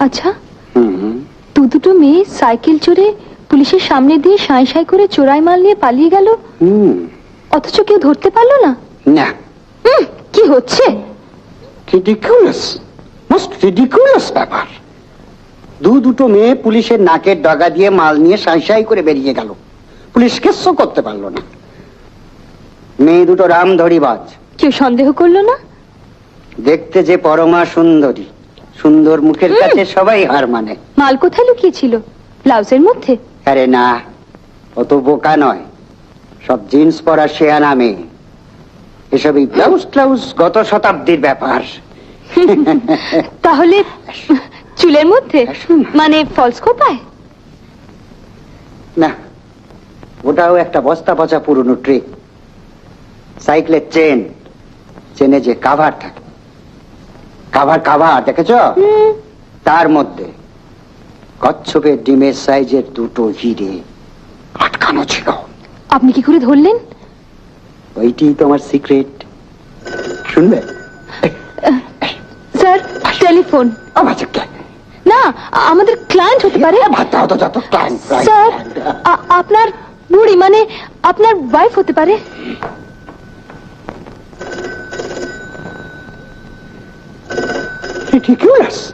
আচ্ছা, দুটো মেয়ে সাইকেল চড়ে পুলিশের সামনে দিয়ে সাঁই সাঁই করে চোরাই মাল নিয়ে পালিয়ে গেল, অথচ কেউ ধরতে পারলো না। না, কি হচ্ছে? রিডিকুলাস, মোস্ট রিডিকুলাস ব্যাপার। দুটো মেয়ে পুলিশের নাকের ডগা দিয়ে মাল নিয়ে সাঁই সাঁই করে বেরিয়ে গেল, পুলিশ কিচ্ছু করতে পারলো না। মেয়ে দুটো রামধরিবাজ। কেউ সন্দেহ করলো না? দেখতে যে পরমা সুন্দরী, সুন্দর মুখের কাছে সবাই হার মানে। মাল কোথায় লুকিয়েছিল? ব্লাউজের মধ্যে? আরে না, অত বোকা নয়, সব জিন্স পরা শেয়ানা মেয়ে। এসবই ব্লাউজ ট্লাউজ গত শতাব্দীর ব্যাপার। তাহলে চুলের মধ্যে, মানে ফলস খোপায়? না, ওটাও একটা বস্তা পচা পুরনো ট্রিক। সাইকেলের চেনে যে কাভার থাকে, কাভার দেখেছ? তার মধ্যে কচ্ছপের ডিমের সাইজের দুটো হিরে আটকানো ছিল। আপনি কি করে ধরলেন? ওইটি তোমার সিক্রেট। শুনবে? Sir, telephone. না, আমাদের ক্লায়েন্ট হতে পারে। স্যার, আপনার বুড়ি, মানে আপনার ওয়াইফ হতে পারে। Ridiculous.